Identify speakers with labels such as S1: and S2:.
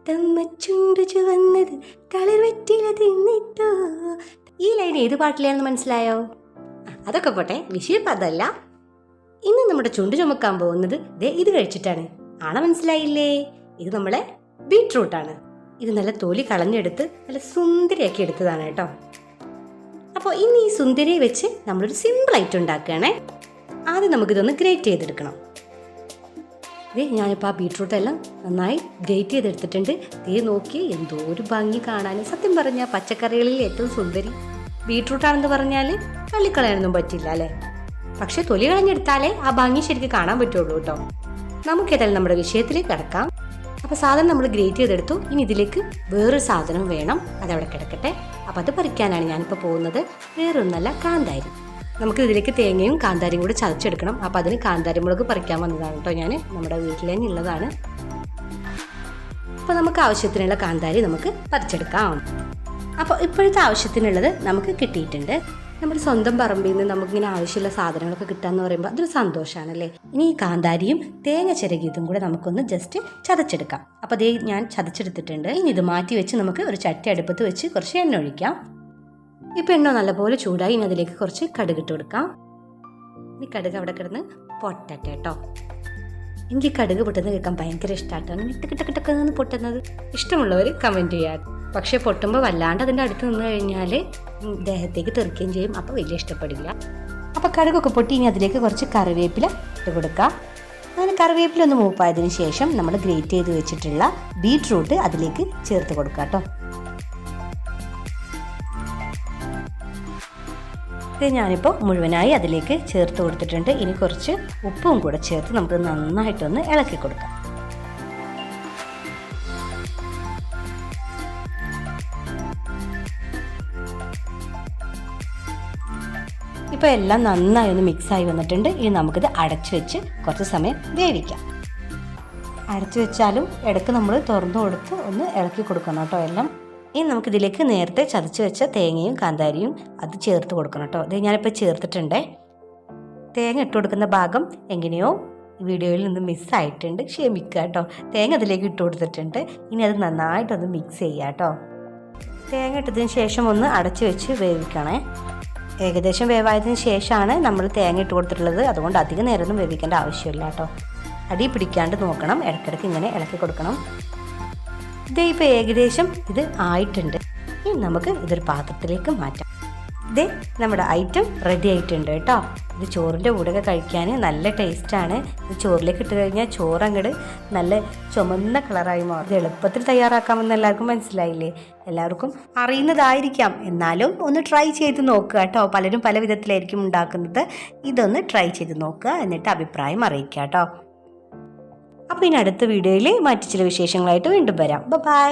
S1: തത്തമ്മ ചുണ്ടു ചുവന്നത് കളർ വെറ്റില തിന്നിട്ടോ. ഈ ലൈൻ ഏത് പാട്ടിലാണെന്ന് മനസ്സിലായോ? അതൊക്കെ പോട്ടെ, വിഷയം ഇപ്പം അതല്ല. ഇന്ന് നമ്മുടെ ചുണ്ടു ചുമക്കാൻ പോകുന്നത് ഇത് കഴിച്ചിട്ടാണ്. ആളെ മനസ്സിലായില്ലേ? ഇത് നമ്മളെ ബീട്രൂട്ടാണ്. ഇത് നല്ല തൊലി കളഞ്ഞെടുത്ത് നല്ല സുന്ദരിയാക്കി എടുത്തതാണ് കേട്ടോ. അപ്പോൾ ഇനി ഈ സുന്ദരിയെ വെച്ച് നമ്മളൊരു സിമ്പിൾ ഐറ്റം ഉണ്ടാക്കുകയാണേ. ആദ്യം നമുക്കിതൊന്ന് ഗ്രേറ്റ് ചെയ്തെടുക്കണം. ഞാനിപ്പോൾ ആ ബീട്രൂട്ടെല്ലാം നന്നായി ഗ്രേറ്റ് ചെയ്തെടുത്തിട്ടുണ്ട്. നോക്കി എന്തോ ഒരു ഭംഗി കാണാൻ. സത്യം പറഞ്ഞാൽ പച്ചക്കറികളിൽ ഏറ്റവും സുന്ദരി ബീട്രൂട്ടാണെന്ന് പറഞ്ഞാൽ തള്ളിക്കളയാനൊന്നും പറ്റില്ല അല്ലേ? പക്ഷെ തൊലി കളഞ്ഞെടുത്താലേ ആ ഭംഗി ശരിക്കും കാണാൻ പറ്റുള്ളൂ കേട്ടോ. നമുക്കേതായാലും നമ്മുടെ വിഷയത്തിലേക്ക് കിടക്കാം. അപ്പോൾ സാധനം നമ്മൾ ഗ്രേറ്റ് ചെയ്തെടുത്തു. ഇനി ഇതിലേക്ക് വേറൊരു സാധനം വേണം, അതവിടെ കിടക്കട്ടെ. അപ്പോൾ അത് പറിക്കാനാണ് ഞാനിപ്പോൾ പോകുന്നത്. വേറൊന്നല്ല, കാന്താരി. നമുക്ക് ഇതിലേക്ക് തേങ്ങയും കാന്താരിയും കൂടെ ചതച്ചെടുക്കണം. അപ്പോൾ അതിന് കാന്താരി മുളക് പറിക്കാൻ വന്നതാണ് കേട്ടോ ഞാൻ. നമ്മുടെ വീട്ടിൽ തന്നെ ഉള്ളതാണ്. അപ്പോൾ നമുക്ക് ആവശ്യത്തിനുള്ള കാന്താരി നമുക്ക് പറിച്ചെടുക്കാം. അപ്പോൾ ഇപ്പോഴത്തെ ആവശ്യത്തിനുള്ളത് നമുക്ക് കിട്ടിയിട്ടുണ്ട്. നമ്മുടെ സ്വന്തം പറമ്പിൽ നിന്ന് നമുക്കിങ്ങനെ ആവശ്യമുള്ള സാധനങ്ങളൊക്കെ കിട്ടാന്ന് പറയുമ്പോൾ അതൊരു സന്തോഷമാണല്ലേ. ഇനി ഈ കാന്താരിയും തേങ്ങ ചിരകിയതും കൂടെ നമുക്കൊന്ന് ജസ്റ്റ് ചതച്ചെടുക്കാം. അപ്പോൾ ഞാൻ ചതച്ചെടുത്തിട്ടുണ്ട്. ഇനി ഇത് മാറ്റി വെച്ച് നമുക്ക് ഒരു ചട്ടി അടുപ്പത്ത് വെച്ച് കുറച്ച് എണ്ണ ഒഴിക്കാം. ഇപ്പം എണ്ണ നല്ലപോലെ ചൂടായി. ഇനി അതിലേക്ക് കുറച്ച് കടുക് ഇട്ട് കൊടുക്കാം. ഇനി കടുക് അവിടെ കിടന്ന് പൊട്ടട്ടെ കേട്ടോ. എനിക്ക് കടുക് പൊട്ടുന്നത് കേൾക്കാൻ ഭയങ്കര ഇഷ്ടമാട്ടോ. അങ്ങനെ ഇട്ടൊക്കെ നിന്ന് പൊട്ടുന്നത് ഇഷ്ടമുള്ളവർ കമൻറ്റ് ചെയ്യാം. പക്ഷേ പൊട്ടുമ്പോൾ വല്ലാണ്ട് അതിൻ്റെ അടുത്ത് നിന്ന് കഴിഞ്ഞാൽ ദേഹത്തേക്ക് തെറിക്കുകയും ചെയ്യും. അപ്പോൾ വലിയ ഇഷ്ടപ്പെടില്ല. അപ്പോൾ കടുകൊക്കെ പൊട്ടി ഇനി അതിലേക്ക് കുറച്ച് കറിവേപ്പില ഇട്ട് കൊടുക്കാം. അങ്ങനെ കറിവേപ്പില ഒന്ന് മൂപ്പായതിനു ശേഷം നമ്മൾ ഗ്രേറ്റ് ചെയ്ത് വെച്ചിട്ടുള്ള ബീട്രൂട്ട് അതിലേക്ക് ചേർത്ത് കൊടുക്കാം കേട്ടോ. ഇത് ഞാനിപ്പോൾ മുഴുവനായി അതിലേക്ക് ചേർത്ത് കൊടുത്തിട്ടുണ്ട്. ഇനി കുറച്ച് ഉപ്പും കൂടെ ചേർത്ത് നമുക്ക് നന്നായിട്ടൊന്ന് ഇളക്കി കൊടുക്കാം. ഇപ്പോൾ എല്ലാം നന്നായി ഒന്ന് മിക്സായി വന്നിട്ടുണ്ട്. ഇനി നമുക്കിത് അടച്ചു വെച്ച് കുറച്ച് സമയം വേവിക്കാം. അടച്ചു വെച്ചാലും ഇടയ്ക്ക് നമ്മൾ തുറന്നു കൊടുത്ത് ഒന്ന് ഇളക്കി കൊടുക്കണം കേട്ടോ എല്ലാം. ഇനി നമുക്കിതിലേക്ക് നേരത്തെ ചതച്ച് വെച്ച തേങ്ങയും കാന്താരിയും അത് ചേർത്ത് കൊടുക്കണം കേട്ടോ. ഞാനിപ്പോൾ ചേർത്തിട്ടുണ്ട്. തേങ്ങ ഇട്ട് കൊടുക്കുന്ന ഭാഗം എങ്ങനെയോ വീഡിയോയിൽ നിന്ന് മിസ്സായിട്ടുണ്ട്, ക്ഷമിക്കുക കേട്ടോ. തേങ്ങ അതിലേക്ക് ഇട്ട് കൊടുത്തിട്ടുണ്ട്. ഇനി അത് നന്നായിട്ടൊന്ന് മിക്സ് ചെയ്യുക കേട്ടോ. തേങ്ങ ഇട്ടതിന് ശേഷം ഒന്ന് അടച്ചു വെച്ച് വേവിക്കണേ. ഏകദേശം വേവായതിനു ശേഷമാണ് നമ്മൾ തേങ്ങ ഇട്ട് കൊടുത്തിട്ടുള്ളത്. അതുകൊണ്ട് അധികം നേരമൊന്നും വേവിക്കേണ്ട ആവശ്യമില്ല കേട്ടോ. അടി പിടിക്കാണ്ട് നോക്കണം, ഇടയ്ക്കിടയ്ക്ക് ഇങ്ങനെ ഇളക്കി കൊടുക്കണം. ഇപ്പോൾ ഏകദേശം ഇത് ആയിട്ടുണ്ട്. ഇനി നമുക്ക് ഇതൊരു പാത്രത്തിലേക്ക് മാറ്റാം. നമ്മുടെ ഐറ്റം റെഡി ആയിട്ടുണ്ട് കേട്ടോ. ഇത് ചോറിൻ്റെ കൂടെയൊക്കെ കഴിക്കാൻ നല്ല ടേസ്റ്റാണ്. ഇത് ചോറിലേക്ക് ഇട്ട് കഴിഞ്ഞാൽ ചോറങ്ങട് നല്ല ചുമന്ന കളറായി മാറും. ഇത് എളുപ്പത്തിൽ തയ്യാറാക്കാമെന്ന് എല്ലാവർക്കും മനസ്സിലായില്ലേ? എല്ലാവർക്കും അറിയുന്നതായിരിക്കാം, എന്നാലും ഒന്ന് ട്രൈ ചെയ്ത് നോക്കുക കേട്ടോ. പലരും പല വിധത്തിലായിരിക്കും ഉണ്ടാക്കുന്നത്. ഇതൊന്ന് ട്രൈ ചെയ്ത് നോക്കുക, എന്നിട്ട് അഭിപ്രായം അറിയിക്കുക കേട്ടോ. അപ്പോൾ ഇനി അടുത്ത വീഡിയോയിൽ മറ്റു ചില വിശേഷങ്ങളായിട്ട് വീണ്ടും വരാം. ബൈ.